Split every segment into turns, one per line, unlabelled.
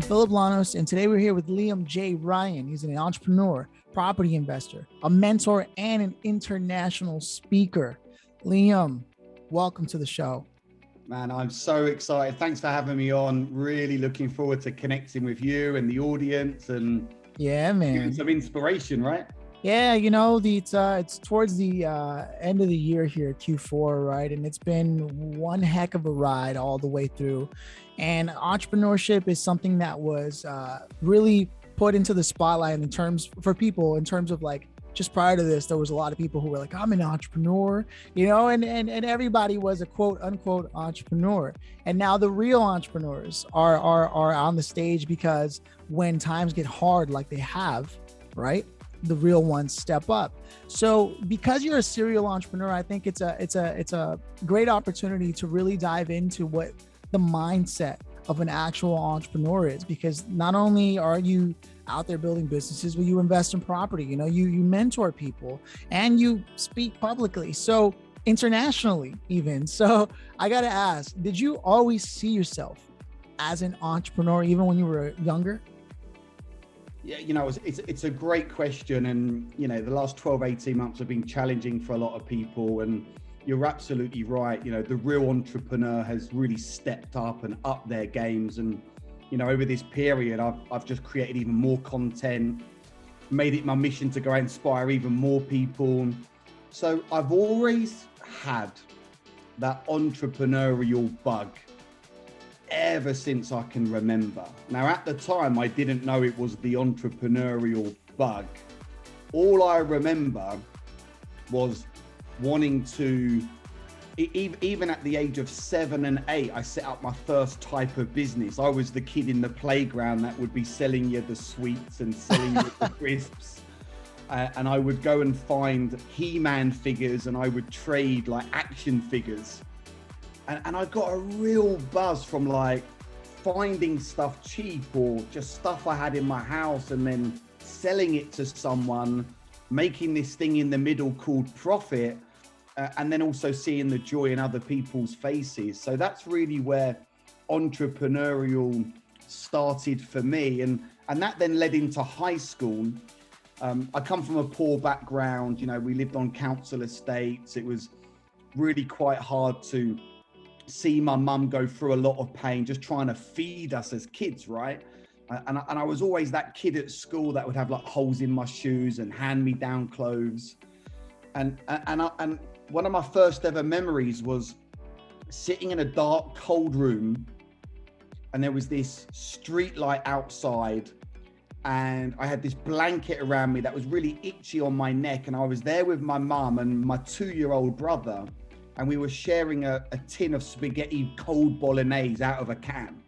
Philip Lanos, and today we're here with Liam J. Ryan. He's an entrepreneur, property investor, a mentor, and an international speaker. Liam, welcome to the show.
Man, I'm so excited. Thanks for having me on. Really looking forward to connecting with you and the audience and giving some inspiration, right?
Yeah, you know, it's towards the end of the year here, Q4, right? And it's been one heck of a ride all the way through. And entrepreneurship is something that was really put into the spotlight in terms of like, just prior to this, there was a lot of people who were like, I'm an entrepreneur, you know, and everybody was a quote unquote entrepreneur. And now the real entrepreneurs are on the stage, because when times get hard like they have, right, the real ones step up. So because you're a serial entrepreneur, I think it's a great opportunity to really dive into what the mindset of an actual entrepreneur is, because not only are you out there building businesses, but you invest in property, you know, you mentor people and you speak publicly. So internationally even. So I got to ask, did you always see yourself as an entrepreneur, even when you were younger?
Yeah, you know, it's a great question. And, you know, the last 12, 18 months have been challenging for a lot of people. And you're absolutely right. You know, the real entrepreneur has really stepped up and upped their games. And, you know, over this period, I've just created even more content, made it my mission to go out and inspire even more people. So I've always had that entrepreneurial bug ever since I can remember. Now, at the time, I didn't know it was the entrepreneurial bug. All I remember was wanting to, even at the age of 7 and 8, I set up my first type of business. I was the kid in the playground that would be selling you the sweets and selling you the crisps. And I would go and find He-Man figures and I would trade like action figures. And I got a real buzz from like finding stuff cheap or just stuff I had in my house and then selling it to someone, making this thing in the middle called profit, and then also seeing the joy in other people's faces. So that's really where entrepreneurial started for me. And that then led into high school. I come from a poor background. You know, we lived on council estates. It was really quite hard to see my mum go through a lot of pain just trying to feed us as kids, right? And I was always that kid at school that would have like holes in my shoes and hand-me-down clothes. And one of my first ever memories was sitting in a dark, cold room, and there was this street light outside, and I had this blanket around me that was really itchy on my neck, and I was there with my mum and my 2-year-old brother, and we were sharing a tin of spaghetti cold bolognese out of a can.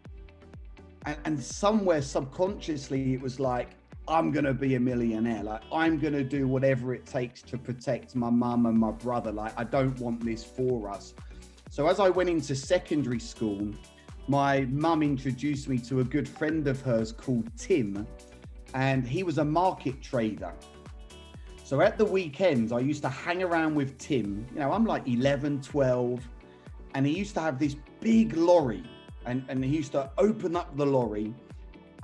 And somewhere subconsciously, it was like, I'm going to be a millionaire. Like, I'm going to do whatever it takes to protect my mum and my brother. Like, I don't want this for us. So as I went into secondary school, my mum introduced me to a good friend of hers called Tim, and he was a market trader. So at the weekends, I used to hang around with Tim. You know, I'm like 11, 12, and he used to have this big lorry, and he used to open up the lorry,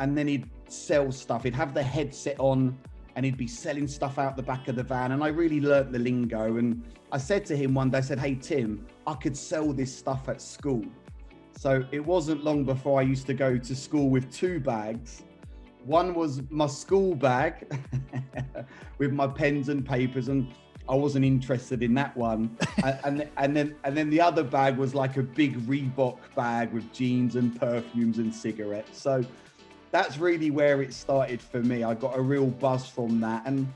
and then he'd sell stuff. He'd have the headset on, and he'd be selling stuff out the back of the van. And I really learnt the lingo. And I said to him one day, I said, hey, Tim, I could sell this stuff at school. So it wasn't long before I used to go to school with 2 bags. One was my school bag with my pens and papers, and I wasn't interested in that one. and then the other bag was like a big Reebok bag with jeans and perfumes and cigarettes. So that's really where it started for me. I got a real buzz from that. And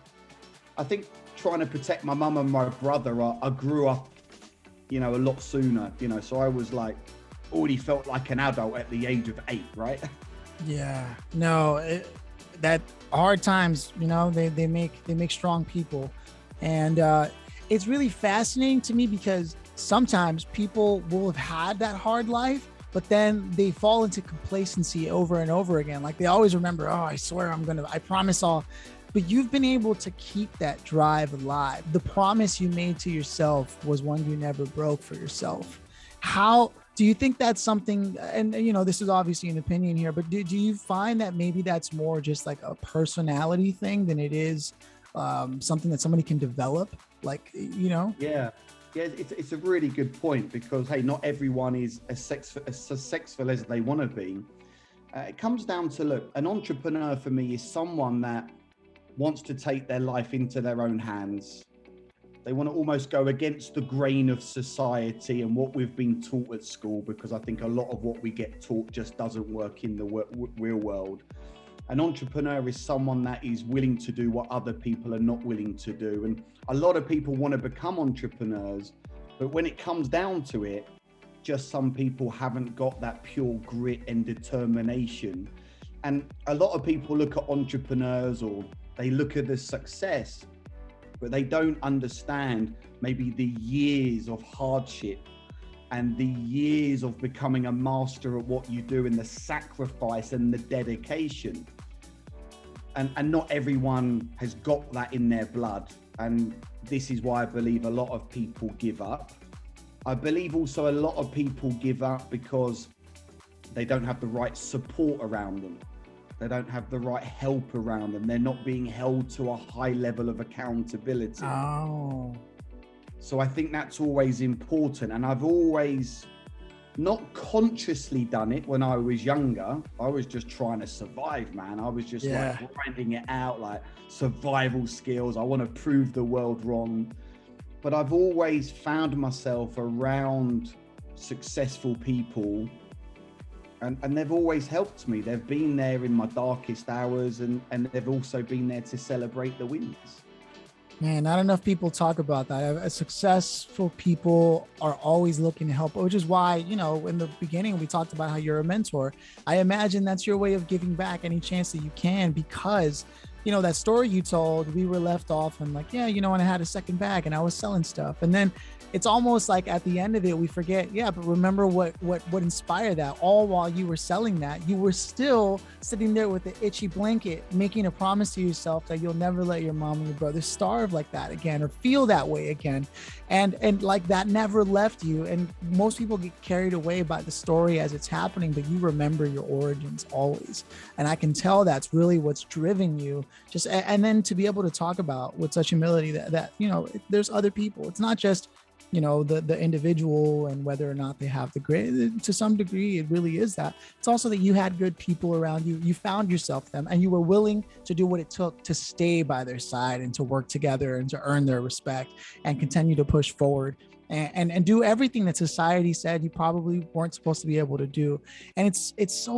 I think trying to protect my mum and my brother, I grew up, you know, a lot sooner, you know, so I was like, already felt like an adult at the age of 8, right?
Yeah, no, that hard times, you know, they make strong people. And it's really fascinating to me, because sometimes people will have had that hard life, but then they fall into complacency over and over again. Like they always remember, oh, I swear I promise I'll, but you've been able to keep that drive alive. The promise you made to yourself was one you never broke for yourself. Do you think that's something, and this is obviously an opinion here, but do you find that maybe that's more just like a personality thing than it is something that somebody can develop? Like,
Yeah. Yeah, it's a really good point, because hey, not everyone is as successful as they want to be. It comes down to, look, an entrepreneur for me is someone that wants to take their life into their own hands. They want to almost go against the grain of society and what we've been taught at school, because I think a lot of what we get taught just doesn't work in the real world. An entrepreneur is someone that is willing to do what other people are not willing to do. And a lot of people want to become entrepreneurs, but when it comes down to it, just some people haven't got that pure grit and determination. And a lot of people look at entrepreneurs, or they look at the success, but they don't understand maybe the years of hardship and the years of becoming a master at what you do, and the sacrifice and the dedication. And not everyone has got that in their blood. And this is why I believe a lot of people give up. I believe also a lot of people give up because they don't have the right support around them. They don't have the right help around them. They're not being held to a high level of accountability.
Oh.
So I think that's always important. And I've always not consciously done it when I was younger. I was just trying to survive, man. I was just like grinding it out, like survival skills. I want to prove the world wrong. But I've always found myself around successful people, and they've always helped me. They've been there in my darkest hours, and they've also been there to celebrate the wins.
Man, not enough people talk about that. Successful people are always looking to help, which is why, in the beginning, we talked about how you're a mentor. I imagine that's your way of giving back any chance that you can, because, that story you told, we were left off and like, and I had a second bag and I was selling stuff. And then it's almost like at the end of it, we forget, but remember what inspired that. All while you were selling that, you were still sitting there with the itchy blanket, making a promise to yourself that you'll never let your mom and your brother starve like that again, or feel that way again. And like that never left you. And most people get carried away by the story as it's happening, but you remember your origins always. And I can tell that's really what's driven you. And then to be able to talk about with such humility that there's other people. It's not just the individual and whether or not they have the grit. To some degree, it really is that. It's also that you had good people around you. You found yourself them, and you were willing to do what it took to stay by their side and to work together and to earn their respect and continue to push forward and do everything that society said you probably weren't supposed to be able to do. And it's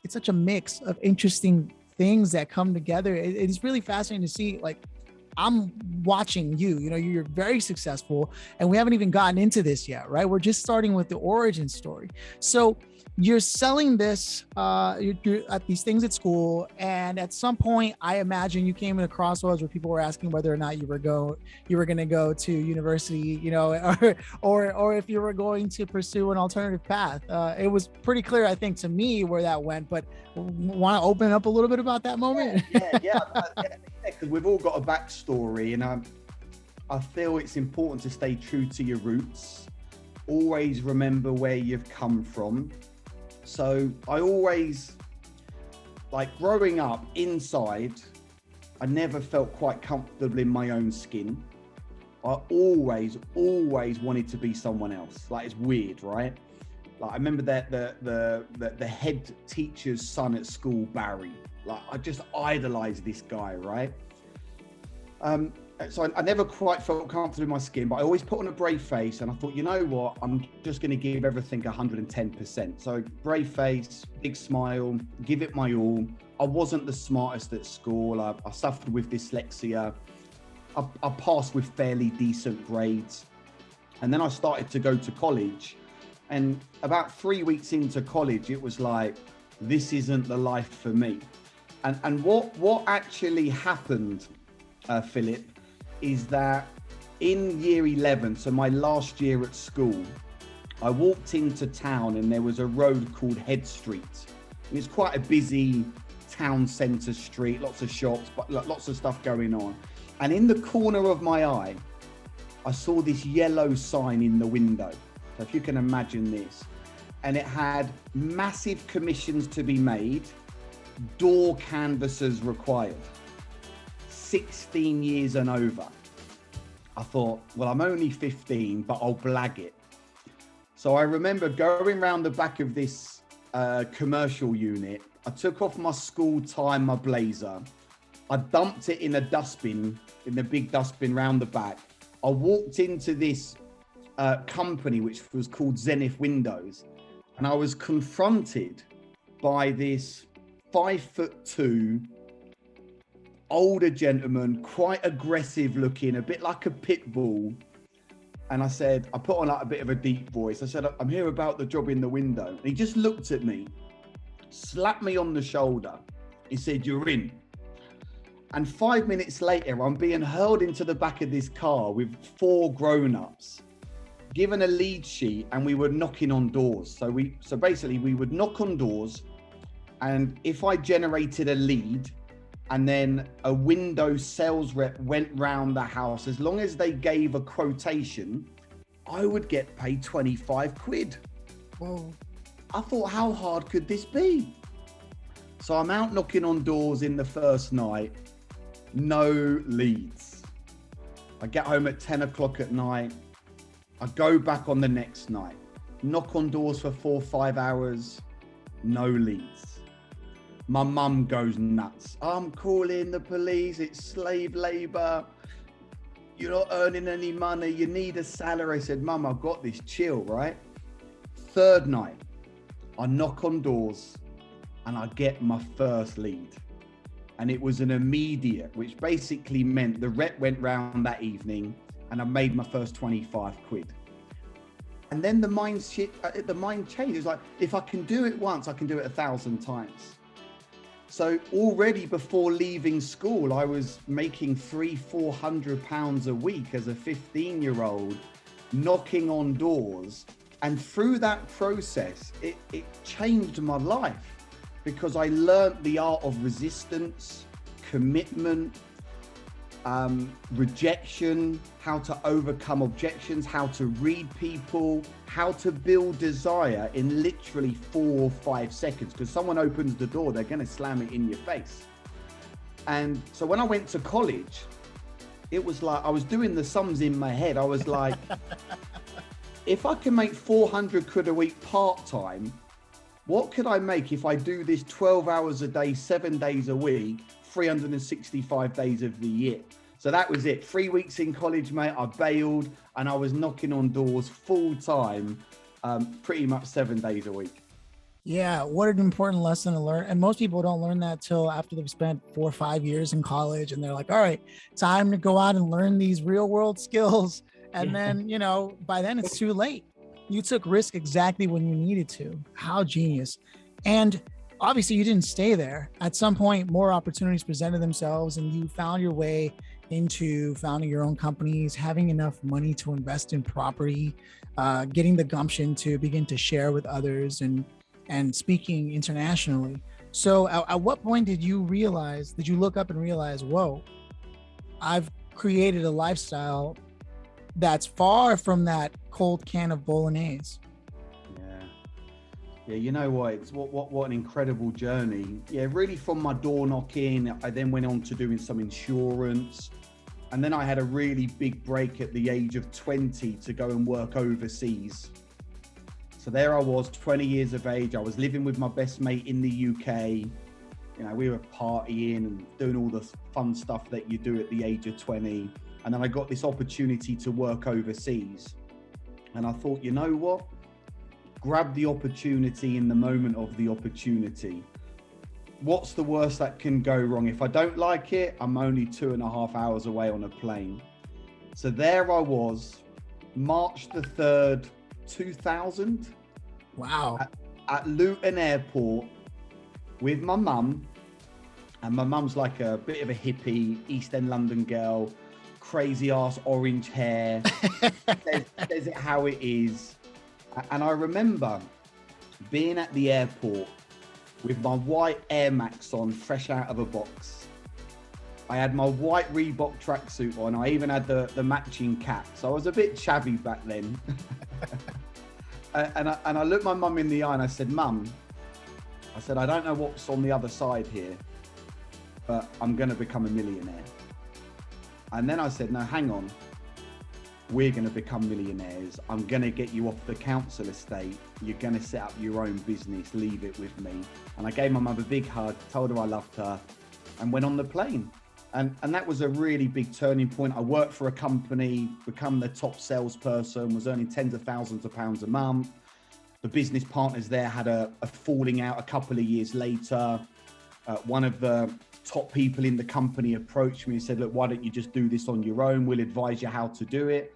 such a mix of interesting things that come together. It's really fascinating to see. Like, I'm watching you're very successful, and we haven't even gotten into this yet, right? We're just starting with the origin story. So you're selling this, you're at these things at school, and at some point, I imagine you came in a crossroads where people were asking whether or not you were going to go to university, or if you were going to pursue an alternative path. It was pretty clear, I think, to me where that went. But want to open up a little bit about that moment?
Yeah. Because we've all got a backstory, and I feel it's important to stay true to your roots. Always remember where you've come from. So I always, like growing up inside, I never felt quite comfortable in my own skin. I always wanted to be someone else. Like, it's weird, right? Like, I remember that the head teacher's son at school, Barry. Like, I just idolized this guy, right? So I never quite felt comfortable in my skin, but I always put on a brave face, and I thought, you know what, I'm just going to give everything 110%. So brave face, big smile, give it my all. I wasn't the smartest at school. I suffered with dyslexia. I passed with fairly decent grades. And then I started to go to college. And about 3 weeks into college, it was like, this isn't the life for me. And what actually happened, Philip, is that in year 11, so my last year at school, I walked into town and there was a road called Head Street. And it's quite a busy town centre street, lots of shops, but lots of stuff going on. And in the corner of my eye, I saw this yellow sign in the window. So if you can imagine this. and it had massive commissions to be made, door canvassers required, 16 years and over. I thought, well, I'm only 15, but I'll blag it. So I remember going around the back of this commercial unit. I took off my school tie, my blazer. I dumped it in a dustbin, in the big dustbin round the back. I walked into this company, which was called Zenith Windows. And I was confronted by this 5'2" older gentleman, quite aggressive looking, a bit like a pit bull. And I said, I put on like a bit of a deep voice. I said, I'm here about the job in the window. And he just looked at me, slapped me on the shoulder. He said, you're in. And 5 minutes later, I'm being hurled into the back of this car with 4 grown-ups, given a lead sheet, and we were knocking on doors. So basically we would knock on doors, and if I generated a lead and then a window sales rep went round the house, as long as they gave a quotation, I would get paid 25 quid.
Whoa.
I thought, how hard could this be? So I'm out knocking on doors in the first night, no leads. I get home at 10 o'clock at night. I go back on the next night, knock on doors for 4 or 5 hours, no leads. My mum goes nuts. I'm calling the police, it's slave labor. You're not earning any money, you need a salary. I said, Mum, I've got this, chill, right? Third night, I knock on doors and I get my first lead. And it was an immediate, which basically meant the rep went round that evening and I made my first 25 quid. And then the mind changed. It was like, if I can do it once, I can do it 1,000 times. So already before leaving school, I was making £300-400 a week as a 15-year-old, knocking on doors. And through that process, it changed my life, because I learned the art of resistance, commitment, rejection, how to overcome objections, how to read people, how to build desire in literally 4 or 5 seconds. Because someone opens the door, they're going to slam it in your face. And so when I went to college, it was like I was doing the sums in my head. I was like, if I can make 400 quid a week part-time, what could I make if I do this 12 hours a day, 7 days a week, 365 days of the year? So that was it. 3 weeks in college, mate, I bailed and I was knocking on doors full time, pretty much 7 days a week.
Yeah, what an important lesson to learn. And most people don't learn that till after they've spent 4 or 5 years in college and they're like, all right, time to go out and learn these real world skills. And then, by then it's too late. You took risk exactly when you needed to. How genius. And obviously you didn't stay there. At some point, more opportunities presented themselves and you found your way into founding your own companies, having enough money to invest in property, getting the gumption to begin to share with others and speaking internationally. So at what point did you look up and realize, whoa, I've created a lifestyle that's far from that cold can of bolognese?
Yeah, you know what? It's what an incredible journey. Yeah, really from my door knocking, I then went on to doing some insurance. And then I had a really big break at the age of 20 to go and work overseas. So there I was, 20 years of age. I was living with my best mate in the UK. We were partying and doing all the fun stuff that you do at the age of 20. And then I got this opportunity to work overseas. And I thought, you know what? Grab the opportunity in the moment of the opportunity. What's the worst that can go wrong? If I don't like it, I'm only 2.5 hours away on a plane. So there I was, March the 3rd, 2000.
Wow.
At Luton Airport with my mum. And my mum's like a bit of a hippie, East End London girl, crazy ass orange hair, says it how it is. And I remember being at the airport with my white Air Max on, fresh out of a box. I had my white Reebok tracksuit on. I even had the matching cap. So I was a bit shabby back then. And I looked my mum in the eye and I said, Mum, I said, I don't know what's on the other side here, but I'm going to become a millionaire. And then I said, no, hang on. We're going to become millionaires. I'm going to get you off the council estate. You're going to set up your own business. Leave it with me. And I gave my mum a big hug, told her I loved her, and went on the plane. And that was a really big turning point. I worked for a company, become the top salesperson, was earning tens of thousands of pounds a month. The business partners there had a falling out a couple of years later. One of the top people in the company approached me and said, look, why don't you just do this on your own? We'll advise you how to do it.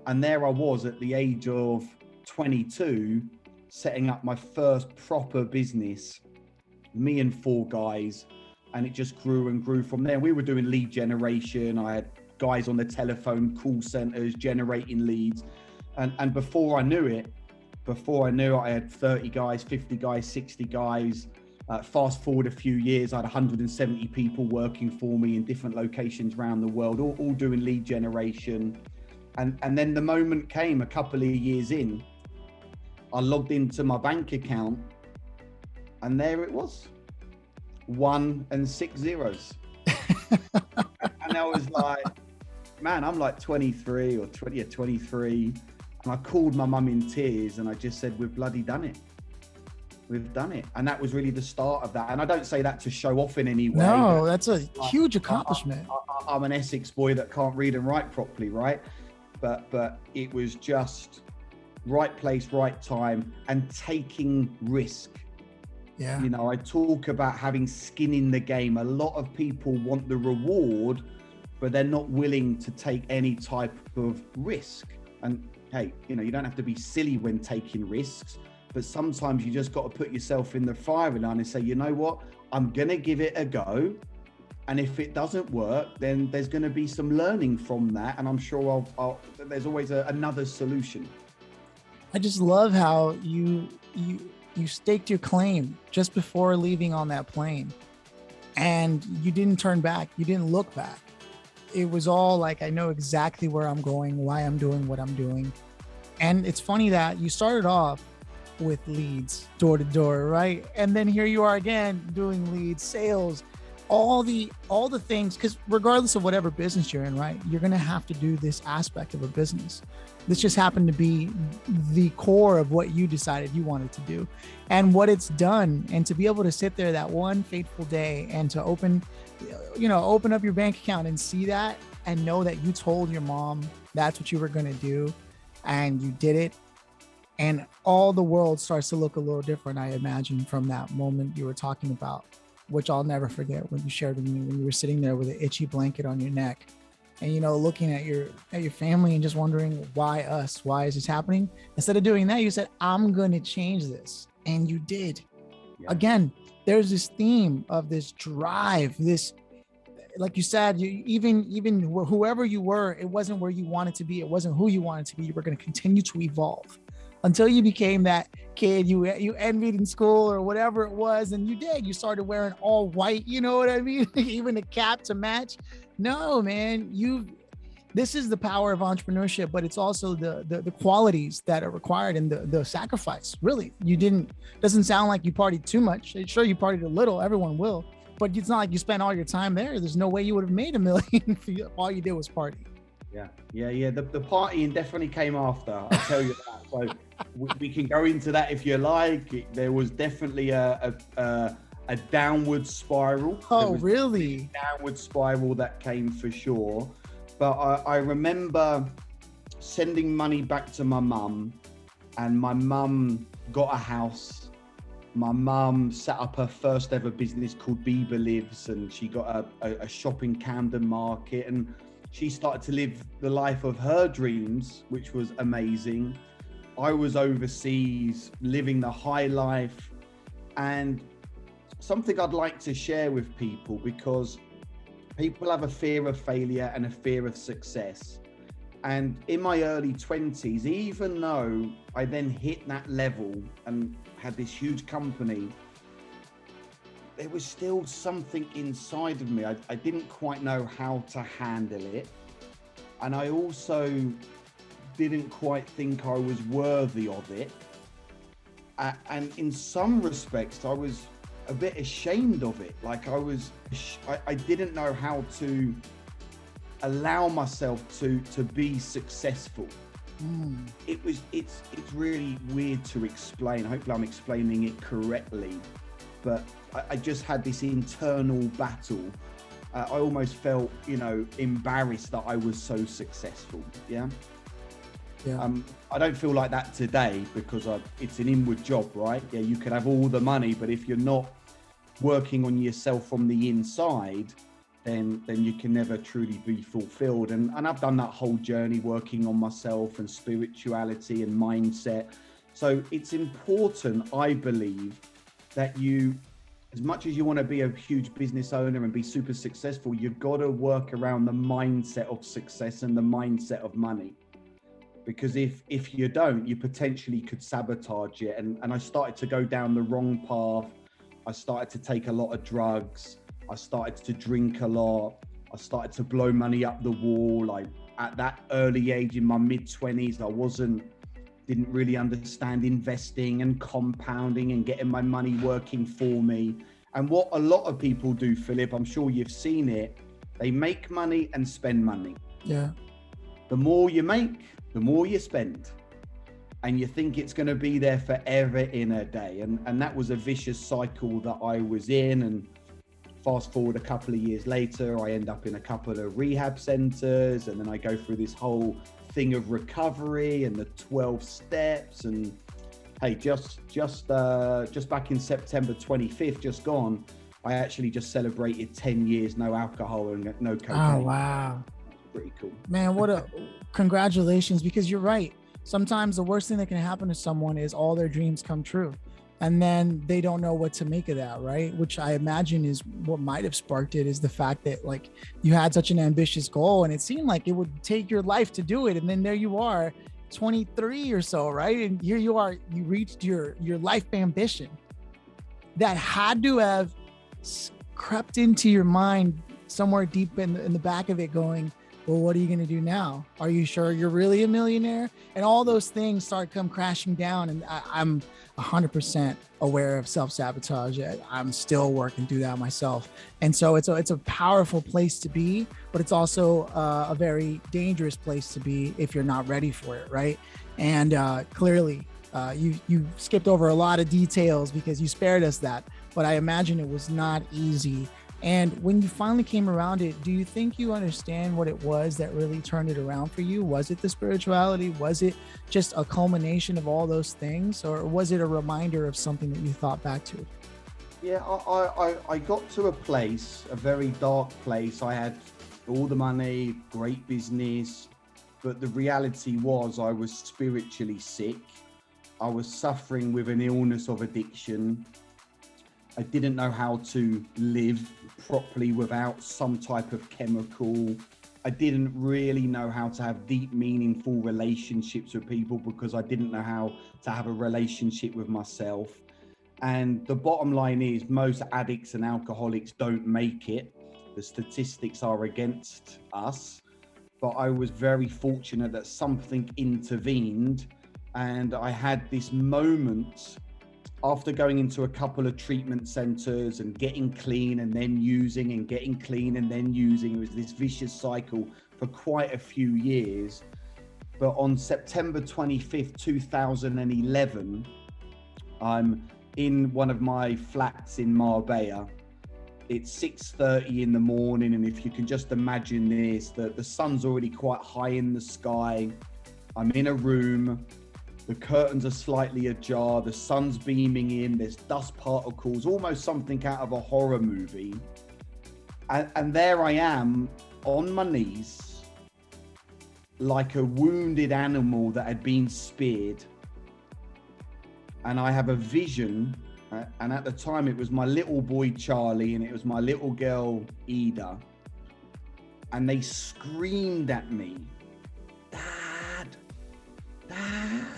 And there I was at the age of 22, setting up my first proper business, me and 4 guys. And it just grew and grew from there. We were doing lead generation. I had guys on the telephone, call centers, generating leads. And before I knew it, I had 30 guys, 50 guys, 60 guys. Fast forward a few years, I had 170 people working for me in different locations around the world, all doing lead generation. And then the moment came a couple of years in, I logged into my bank account and there it was. 1 and 6 zeros. And I was like, man, I'm like 23 or 23. And I called my mum in tears and I just said, we've bloody done it. We've done it. And that was really the start of that. And I don't say that to show off in any way.
No, that's a huge accomplishment.
I'm an Essex boy that can't read and write properly, right? But it was just right place, right time, and taking risk.
Yeah.
You know, I talk about having skin in the game. A lot of people want the reward, but they're not willing to take any type of risk. And hey, you know, you don't have to be silly when taking risks, but sometimes you just got to put yourself in the firing line and say, you know what, I'm going to give it a go. And if it doesn't work, then there's going to be some learning from that. And I'm sure there's always another solution.
I just love how you staked your claim just before leaving on that plane, and you didn't turn back. You didn't look back. It was all like, I know exactly where I'm going, why I'm doing what I'm doing. And it's funny that you started off with leads, door to door, right? And then here you are again doing leads, sales, all the things, because regardless of whatever business you're in, right, you're going to have to do this aspect of a business. This just happened to be the core of what you decided you wanted to do and what it's done. And to be able to sit there that one fateful day and to open up your bank account and see that and know that you told your mom that's what you were going to do and you did it. And all the world starts to look a little different, I imagine, from that moment you were talking about, which I'll never forget when you shared with me when you were sitting there with an itchy blanket on your neck and, you know, looking at your family and just wondering, why us? Why is this happening? Instead of doing that, you said, I'm going to change this. And you did. Yeah. Again, there's this theme of this drive, this, like you said, even whoever you were, it wasn't where you wanted to be. It wasn't who you wanted to be. You were going to continue to evolve until you became that kid you envied in school or whatever it was. And you did. You started wearing all white, you know what I mean? Even a cap to match. No, man, this is the power of entrepreneurship, but it's also the qualities that are required and the sacrifice. Really, doesn't sound like you partied too much. Sure, you partied a little, everyone will, but it's not like you spent all your time there. There's no way you would have made $1 million if all you did was party.
Yeah. The partying definitely came after, I'll tell you that. So we can go into that if you like. There was definitely a downward spiral.
Oh, really?
Downward spiral that came for sure. But I remember sending money back to my mum, and my mum got a house. My mum set up her first ever business called Bieber Lives, and she got a shop in Camden Market, and she started to live the life of her dreams, which was amazing. I was overseas living the high life, and something I'd like to share with people, because people have a fear of failure and a fear of success. And in my early 20s, even though I then hit that level and had this huge company, there was still something inside of me. I didn't quite know how to handle it. And I also didn't quite think I was worthy of it. And in some respects, I was a bit ashamed of it. Like I didn't know how to allow myself to be successful. It's really weird to explain. Hopefully I'm explaining it correctly, but I just had this internal battle. I almost felt, embarrassed that I was so successful. Yeah. I don't feel like that today because it's an inward job, right? Yeah, you could have all the money, but if you're not working on yourself from the inside, then you can never truly be fulfilled. And I've done that whole journey working on myself and spirituality and mindset. So it's important, I believe, that you, as much as you want to be a huge business owner and be super successful, you've got to work around the mindset of success and the mindset of money. Because if you don't, you potentially could sabotage it. And I started to go down the wrong path. I started to take a lot of drugs. I started to drink a lot. I started to blow money up the wall. At that early age in my mid-20s, didn't really understand investing and compounding and getting my money working for me. And what a lot of people do, Philip, I'm sure you've seen it, they make money and spend money.
Yeah.
The more you make, the more you spend. And you think it's going to be there forever in a day. And that was a vicious cycle that I was in. And fast forward a couple of years later, I end up in a couple of rehab centers, and then I go through this whole thing of recovery and the 12 steps. And hey, just back in September 25th, just gone, I actually just celebrated 10 years, no alcohol and no cocaine.
Oh, wow.
Pretty cool.
Man, congratulations, because you're right. Sometimes the worst thing that can happen to someone is all their dreams come true. And then they don't know what to make of that, right? Which I imagine is what might have sparked it, is the fact that like you had such an ambitious goal and it seemed like it would take your life to do it. And then there you are, 23 or so, right? And here you are, you reached your life ambition that had to have crept into your mind somewhere deep in the back of it going, well, what are you going to do now? Are you sure you're really a millionaire? And all those things start come crashing down. And I'm 100% aware of self-sabotage. I'm still working through that myself. And so it's a powerful place to be, but it's also a very dangerous place to be if you're not ready for it, right? And clearly, you skipped over a lot of details because you spared us that, but I imagine it was not easy. And when you finally came around it, do you think you understand what it was that really turned it around for you? Was it the spirituality? Was it just a culmination of all those things? Or was it a reminder of something that you thought back to?
Yeah, I got to a place, a very dark place. I had all the money, great business, but the reality was I was spiritually sick. I was suffering with an illness of addiction. I didn't know how to live properly without some type of chemical. I didn't really know how to have deep, meaningful relationships with people because I didn't know how to have a relationship with myself. And the bottom line is most addicts and alcoholics don't make it. The statistics are against us. But I was very fortunate that something intervened, and I had this moment after going into a couple of treatment centers and getting clean and then using and getting clean and then using. It was this vicious cycle for quite a few years. But on September 25th, 2011, I'm in one of my flats in Marbella. It's 6:30 in the morning. And if you can just imagine this, the sun's already quite high in the sky. I'm in a room. The curtains are slightly ajar, the sun's beaming in, there's dust particles, almost something out of a horror movie. And there I am on my knees, like a wounded animal that had been speared. And I have a vision, and at the time it was my little boy Charlie and it was my little girl Ida. And they screamed at me, "Dad, Dad.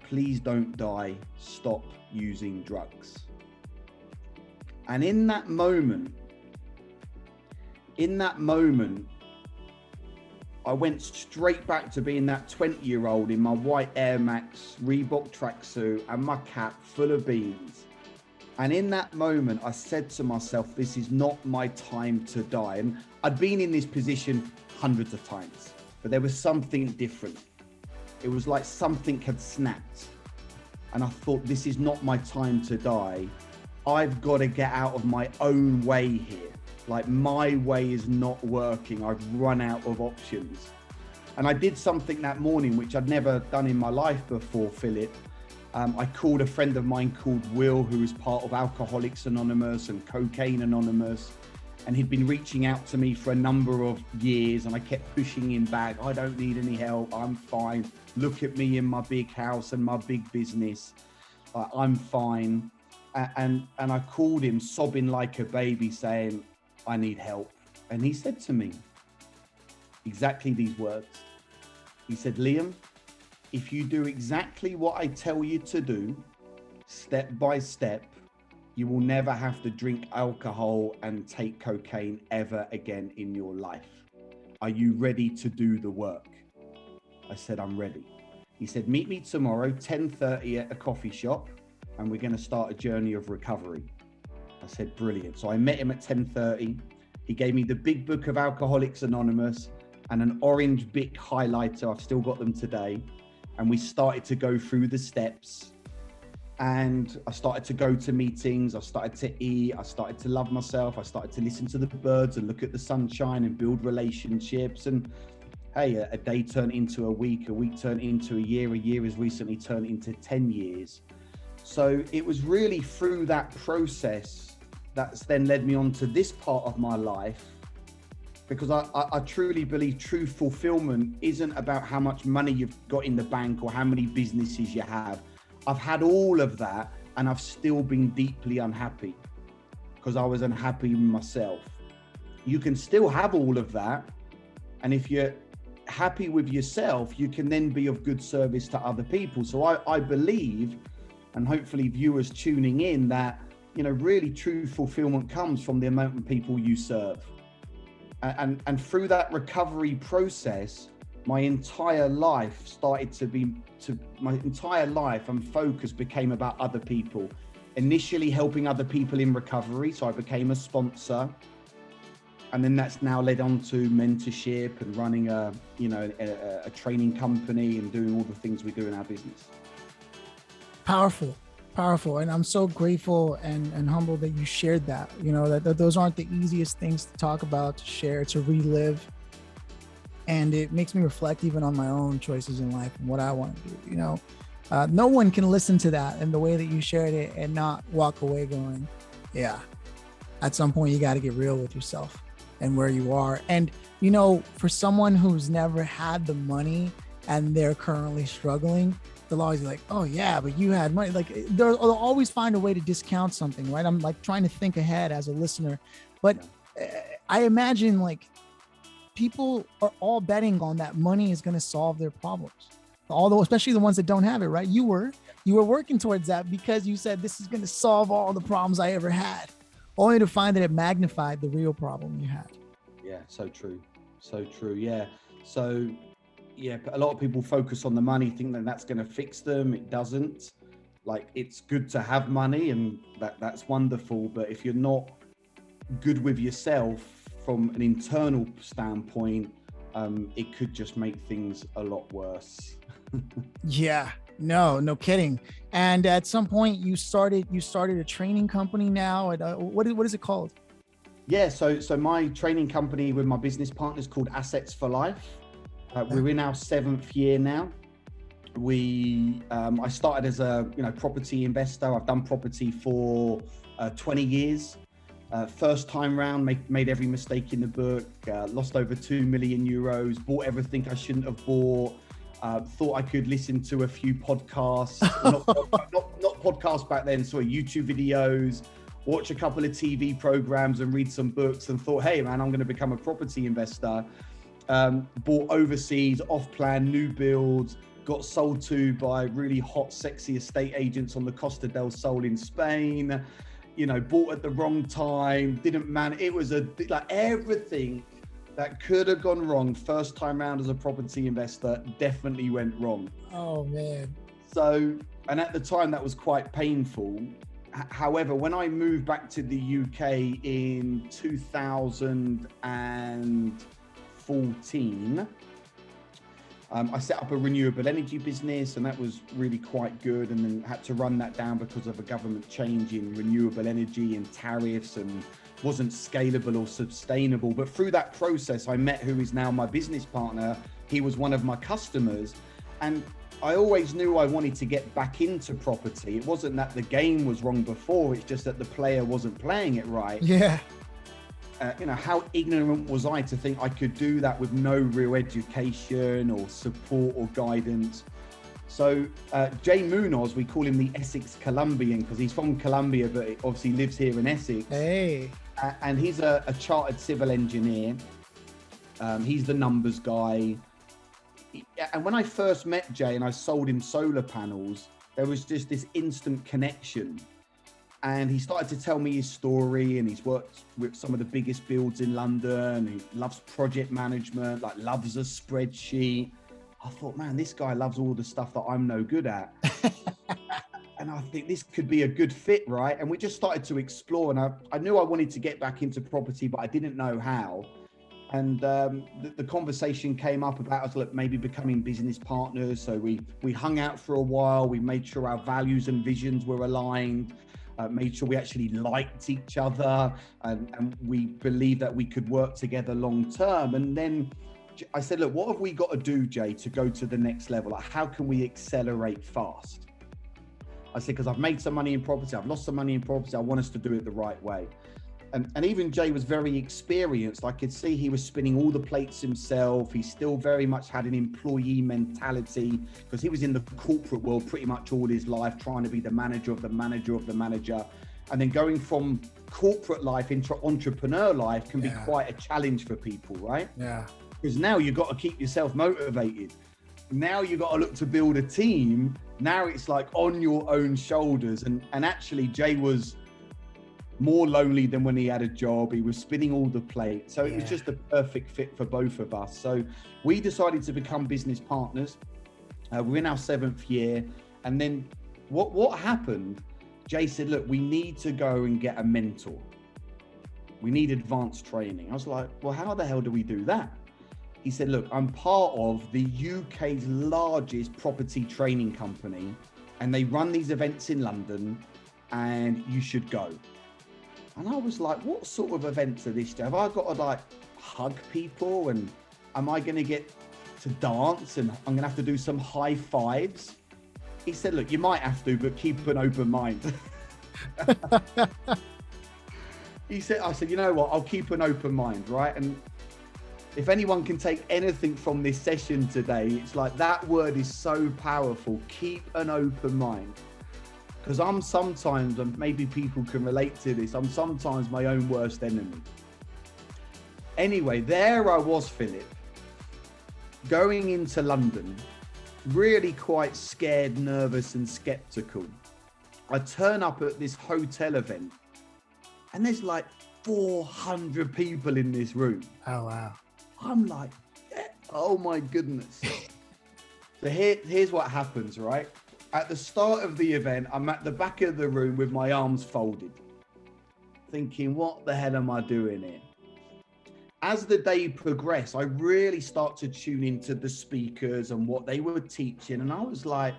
Please don't die, stop using drugs." And in that moment, I went straight back to being that 20-year-old in my white Air Max Reebok tracksuit and my cap full of beans. And in that moment, I said to myself, this is not my time to die. And I'd been in this position hundreds of times, but there was something different. It was like something had snapped. And I thought, this is not my time to die. I've got to get out of my own way here. Like, my way is not working. I've run out of options. And I did something that morning, which I'd never done in my life before, Philip. I called a friend of mine called Will, who was part of Alcoholics Anonymous and Cocaine Anonymous. And he'd been reaching out to me for a number of years, and I kept pushing him back. I don't need any help. I'm fine. Look at me in my big house and my big business. I'm fine. And I called him sobbing like a baby saying, I need help. And he said to me exactly these words. He said, Liam, if you do exactly what I tell you to do, step by step, you will never have to drink alcohol and take cocaine ever again in your life. Are you ready to do the work? I said, I'm ready. He said, meet me tomorrow, 10:30 at a coffee shop, and we're going to start a journey of recovery. I said, brilliant. So I met him at 10:30. He gave me the big book of Alcoholics Anonymous and an orange Bic highlighter. I've still got them today. And we started to go through the steps. And I started to go to meetings. I started to eat. I started to love myself. I started to listen to the birds and look at the sunshine and build relationships. And hey, a day turned into a week turned into a year has recently turned into 10 years. So it was really through that process that's then led me on to this part of my life, because I truly believe true fulfillment isn't about how much money you've got in the bank or how many businesses you have. I've had all of that and I've still been deeply unhappy because I was unhappy with myself. You can still have all of that. And if you're happy with yourself, you can then be of good service to other people. So I believe, and hopefully viewers tuning in, that, you know, really true fulfillment comes from the amount of people you serve. And through that recovery process, my entire life and focus became about other people. Initially helping other people in recovery. So I became a sponsor. And then that's now led on to mentorship and running a training company and doing all the things we do in our business. Powerful.
And I'm so grateful and humbled that you shared that. You know, that those aren't the easiest things to talk about, to share, to relive. And it makes me reflect even on my own choices in life and what I want to do. You know, no one can listen to that in the way that you shared it and not walk away going, yeah, at some point you got to get real with yourself and where you are. And, you know, for someone who's never had the money and they're currently struggling, they'll always be like, oh yeah, but you had money. Like they'll always find a way to discount something, right? I'm like trying to think ahead as a listener, but I imagine like people are all betting on that money is going to solve their problems. Although, especially the ones that don't have it, right? You were working towards that because you said this is going to solve all the problems I ever had, only to find that it magnified the real problem you had.
Yeah, so true. Yeah. So yeah, a lot of people focus on the money, think that that's going to fix them. It doesn't. Like, it's good to have money and that's wonderful. But if you're not good with yourself from an internal standpoint, it could just make things a lot worse.
Yeah, no kidding. And at some point you started a training company now. What is it called?
Yeah, so my training company with my business partner is called Assets for Life. We're in our 7th year now. I started as a property investor. I've done property for 20 years. First time round, made every mistake in the book, lost over 2 million euros, bought everything I shouldn't have bought, thought I could listen to a few podcasts, not podcasts back then, sorry, YouTube videos, watch a couple of TV programs and read some books, and thought, hey man, I'm going to become a property investor. Bought overseas, off-plan, new builds, got sold to by really hot, sexy estate agents on the Costa del Sol in Spain. Bought at the wrong time, didn't man. It was like everything That could have gone wrong. First time round as a property investor, definitely went wrong.
Oh man.
So, and at the time that was quite painful. However, when I moved back to the UK in 2014, I set up a renewable energy business, and that was really quite good, and then had to run that down because of a government change in renewable energy and tariffs, and wasn't scalable or sustainable. But through that process, I met who is now my business partner. He was one of my customers, and I always knew I wanted to get back into property. It wasn't that the game was wrong before, it's just that the player wasn't playing it right.
Yeah.
How ignorant was I to think I could do that with no real education or support or guidance? So Jay Munoz, we call him the Essex Colombian because he's from Colombia, but obviously lives here in Essex.
Hey.
And he's a chartered civil engineer. He's the numbers guy. And when I first met Jay and I sold him solar panels, there was just this instant connection. And he started to tell me his story, and he's worked with some of the biggest builds in London. He loves project management, like loves a spreadsheet. I thought, man, this guy loves all the stuff that I'm no good at. And I think this could be a good fit, right? And we just started to explore, and I knew I wanted to get back into property, but I didn't know how. And the conversation came up about us, like, maybe becoming business partners. So we hung out for a while. We made sure our values and visions were aligned. Made sure we actually liked each other, and we believed that we could work together long term. And then I said, look, what have we got to do, Jay, to go to the next level? Like, how can we accelerate fast? I said, because I've made some money in property, I've lost some money in property, I want us to do it the right way. And even Jay was very experienced. I could see he was spinning all the plates himself. He still very much had an employee mentality because he was in the corporate world pretty much all his life, trying to be the manager of the manager of the manager. And then going from corporate life into entrepreneur life can be quite a challenge for people, right?
Yeah.
Because now you've got to keep yourself motivated. Now you've got to look to build a team. Now it's like on your own shoulders. And actually Jay was more lonely than when he had a job. He was spinning all the plates. So it was just a perfect fit for both of us. So we decided to become business partners. We're in our 7th year. And then what happened, Jay said, look, we need to go and get a mentor. We need advanced training. I was like, well, how the hell do we do that? He said, look, I'm part of the UK's largest property training company, and they run these events in London, and you should go. And I was like, what sort of events are this? Have I got to like hug people, and am I going to get to dance, and I'm going to have to do some high fives? He said, look, you might have to, but keep an open mind. I said, you know what? I'll keep an open mind, right? And if anyone can take anything from this session today, it's like that word is so powerful. Keep an open mind. Because I'm sometimes, and maybe people can relate to this, I'm sometimes my own worst enemy. Anyway, there I was, Philip, going into London, really quite scared, nervous and skeptical. I turn up at this hotel event, and there's like 400 people in this room.
Oh, wow.
I'm like, oh my goodness. So here's what happens, right? At the start of the event, I'm at the back of the room with my arms folded, thinking, what the hell am I doing here? As the day progressed, I really start to tune into the speakers and what they were teaching. And I was like,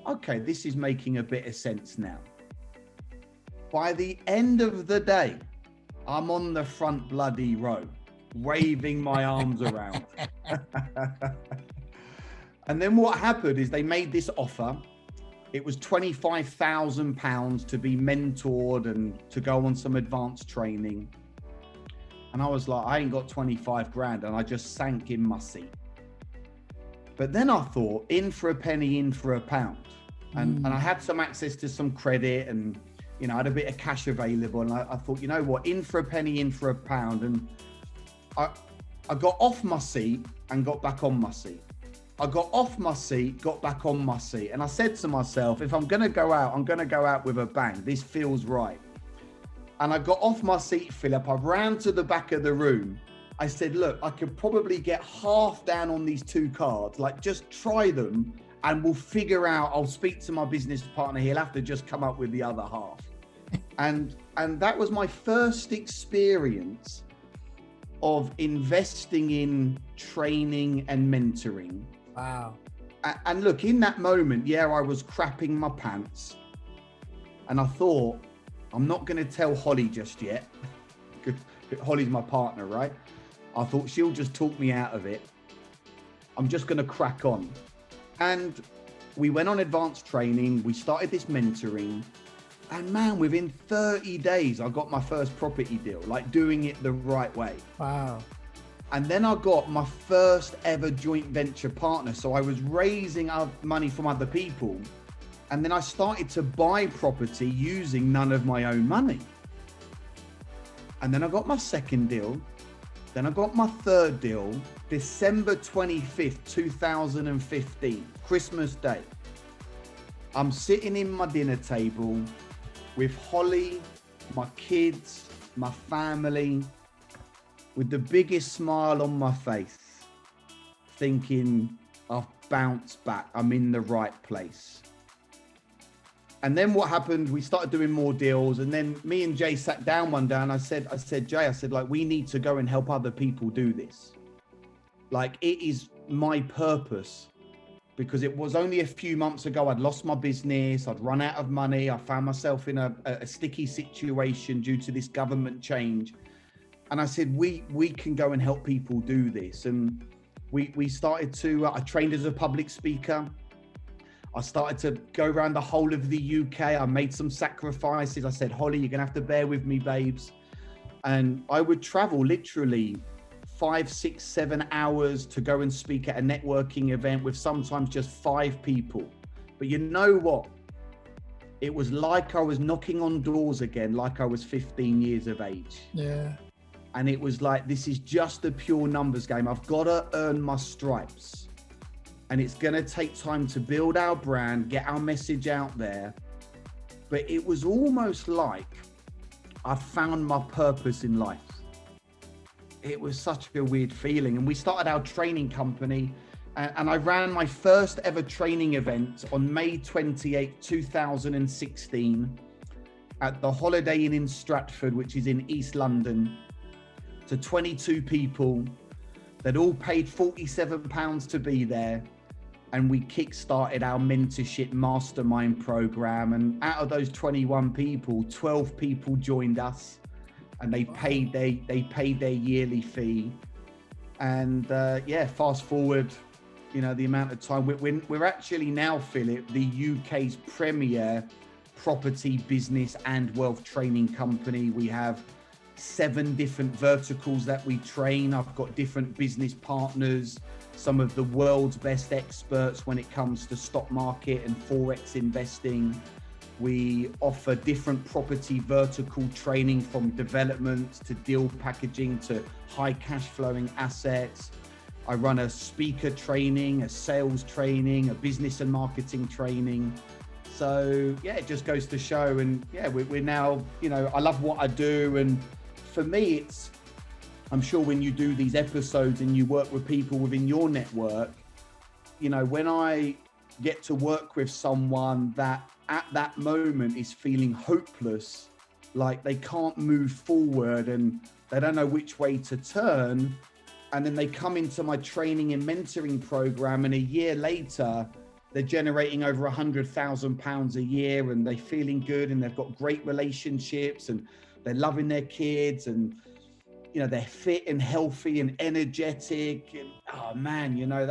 okay, this is making a bit of sense now. By the end of the day, I'm on the front bloody row, waving my arms around. And then what happened is they made this offer. It was £25,000 to be mentored and to go on some advanced training. And I was like, I ain't got 25 grand. And I just sank in my seat. But then I thought, in for a penny, in for a pound. And I had some access to some credit, and, you know, I had a bit of cash available. And I thought, you know what, in for a penny, in for a pound. And I got off my seat and got back on my seat. I got off my seat, got back on my seat. And I said to myself, if I'm going to go out, I'm going to go out with a bang. This feels right. And I got off my seat, Philip. I ran to the back of the room I said, look, I could probably get half down on these 2 cards, like just try them and we'll figure out, I'll speak to my business partner, he'll have to just come up with the other half. And that was my first experience of investing in training and mentoring.
Wow.
And look, in that moment, yeah, I was crapping my pants. And I thought, I'm not going to tell Holly just yet. Holly's my partner, right? I thought she'll just talk me out of it. I'm just going to crack on. And we went on advanced training. We started this mentoring. And man, within 30 days, I got my first property deal, like doing it the right way.
Wow.
And then I got my first ever joint venture partner. So I was raising up money from other people. And then I started to buy property using none of my own money. And then I got my second deal. Then I got my third deal, December 25th, 2015, Christmas Day. I'm sitting in my dinner table with Holly, my kids, my family, with the biggest smile on my face, thinking, I've bounced back, I'm in the right place. And then what happened, we started doing more deals. And then me and Jay sat down one day and I said, Jay, like, we need to go and help other people do this. Like, it is my purpose, because it was only a few months ago, I'd lost my business, I'd run out of money. I found myself in a sticky situation due to this government change. And I said, we can go and help people do this. And we started to, I trained as a public speaker. I started to go around the whole of the UK. I made some sacrifices. I said, Holly, you're gonna have to bear with me, babes. And I would travel literally 5, 6, 7 hours to go and speak at a networking event with sometimes just 5 people. But you know what? It was like I was knocking on doors again, like I was 15 years of age.
Yeah.
And it was like, this is just a pure numbers game. I've got to earn my stripes. And it's going to take time to build our brand, get our message out there. But it was almost like I found my purpose in life. It was such a weird feeling. And we started our training company. And I ran my first ever training event on May 28, 2016 at the Holiday Inn in Stratford, which is in East London, to 22 people. They'd all paid £47 to be there. And we kickstarted our mentorship mastermind program. And out of those 21 people, 12 people joined us, and they paid their yearly fee. And yeah, fast forward, you know, the amount of time we're actually now, Philip, the UK's premier property business and wealth training company. We have 7 different verticals that we train. I've got different business partners, some of the world's best experts when it comes to stock market and Forex investing. We offer different property vertical training, from development to deal packaging to high cash flowing assets. I run a speaker training, a sales training, a business and marketing training. So yeah, it just goes to show. And yeah, we're now, you know, I love what I do. And for me, it's, I'm sure when you do these episodes and you work with people within your network, you know, when I get to work with someone that at that moment is feeling hopeless, like they can't move forward and they don't know which way to turn, and then they come into my training and mentoring program, and a year later, they're generating over £100,000 a year, and they're feeling good, and they've got great relationships, and they're loving their kids, and you know, they're fit and healthy and energetic. And oh man, you know,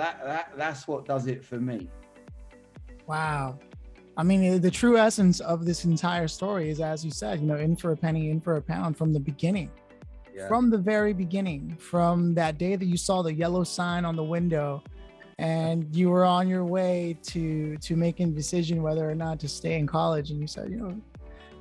that's what does it for me.
Wow. I mean, the true essence of this entire story is, as you said, you know, in for a penny, in for a pound from the beginning. Yeah. From the very beginning, from that day that you saw the yellow sign on the window and you were on your way to making a decision whether or not to stay in college, and you said, you know,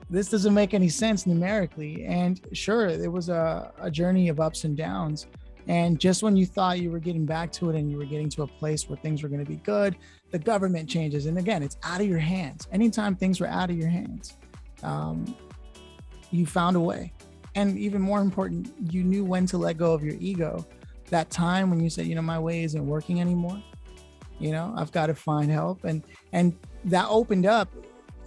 this doesn't make any sense numerically. And sure, it was a journey of ups and downs. And just when you thought you were getting back to it and you were getting to a place where things were going to be good, the government changes. And again, it's out of your hands. Anytime things were out of your hands, you found a way. And even more important, you knew when to let go of your ego. That time when you said, my way isn't working anymore. I've got to find help. And that opened up.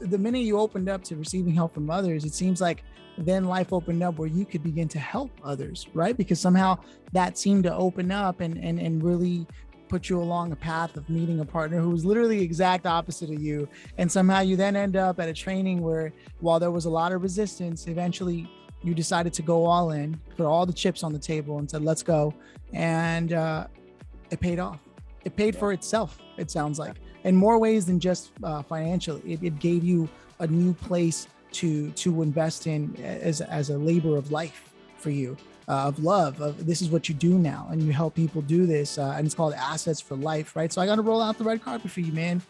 The minute you opened up to receiving help from others, it seems like then life opened up where you could begin to help others, right? Because somehow that seemed to open up and really put you along a path of meeting a partner who was literally the exact opposite of you. And somehow you then end up at a training where, while there was a lot of resistance, eventually you decided to go all in, put all the chips on the table and said, let's go. And it paid off. It paid for itself, it sounds like, in more ways than just financially. It gave you a new place to invest in as a labor of life for you, of love, of this is what you do now, and you help people do this, and it's called Assets for Life, right? So I got to roll out the red carpet for you, man,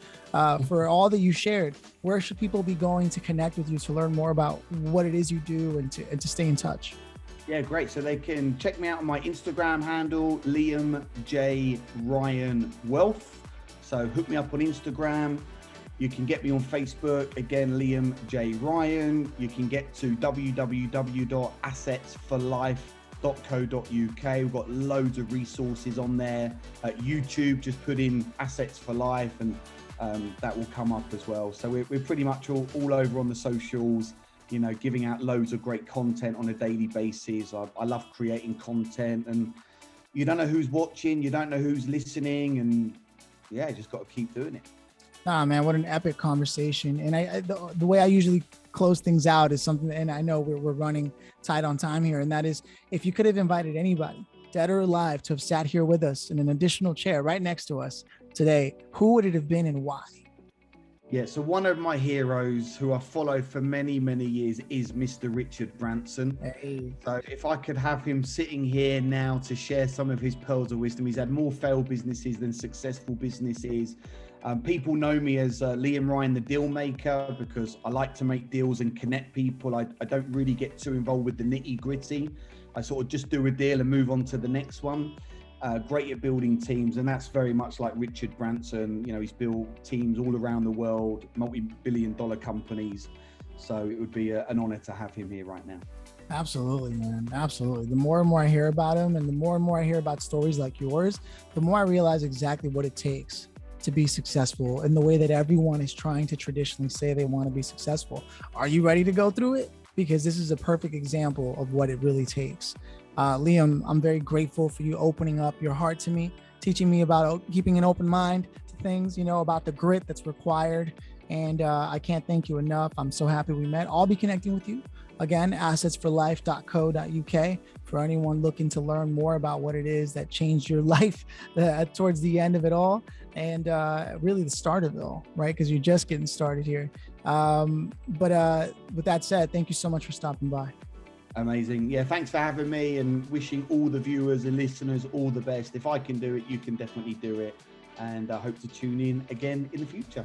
for all that you shared. Where should people be going to connect with you to learn more about what it is you do and to stay in touch?
Yeah, great. So they can check me out on my Instagram handle, Liam J. Ryan Wealth. So hook me up on Instagram. You can get me on Facebook, again, Liam J. Ryan. You can get to www.assetsforlife.co.uk. We've got loads of resources on there. At YouTube, just put in Assets for Life and that will come up as well. So we're pretty much all over on the socials, giving out loads of great content on a daily basis. I love creating content, and you don't know who's watching, you don't know who's listening, and yeah, just got to keep doing it.
Ah, man, what an epic conversation. And the way I usually close things out is something, and I know we're running tight on time here, and that is, if you could have invited anybody, dead or alive, to have sat here with us in an additional chair right next to us today, who would it have been and why?
Yeah, so one of my heroes who I followed for many, many years is Mr. Richard Branson.
Hey.
So if I could have him sitting here now to share some of his pearls of wisdom, he's had more failed businesses than successful businesses. People know me as Liam Ryan, the deal maker, because I like to make deals and connect people. I don't really get too involved with the nitty gritty. I sort of just do a deal and move on to the next one. Great at building teams, and that's very much like Richard Branson. He's built teams all around the world, multi-billion-dollar companies. So it would be an honor to have him here right now.
Absolutely, man. Absolutely. The more and more I hear about him, and the more and more I hear about stories like yours, the more I realize exactly what it takes to be successful in the way that everyone is trying to traditionally say they want to be successful. Are you ready to go through it? Because this is a perfect example of what it really takes. Liam, I'm very grateful for you opening up your heart to me, teaching me about keeping an open mind to things, about the grit that's required. And I can't thank you enough. I'm so happy we met. I'll be connecting with you. Again, assetsforlife.co.uk for anyone looking to learn more about what it is that changed your life towards the end of it all, and really the start of it all, right? Because you're just getting started here. But with that said, thank you so much for stopping by.
Amazing. Yeah, thanks for having me, and wishing all the viewers and listeners all the best. If I can do it, you can definitely do it. And I hope to tune in again in the future.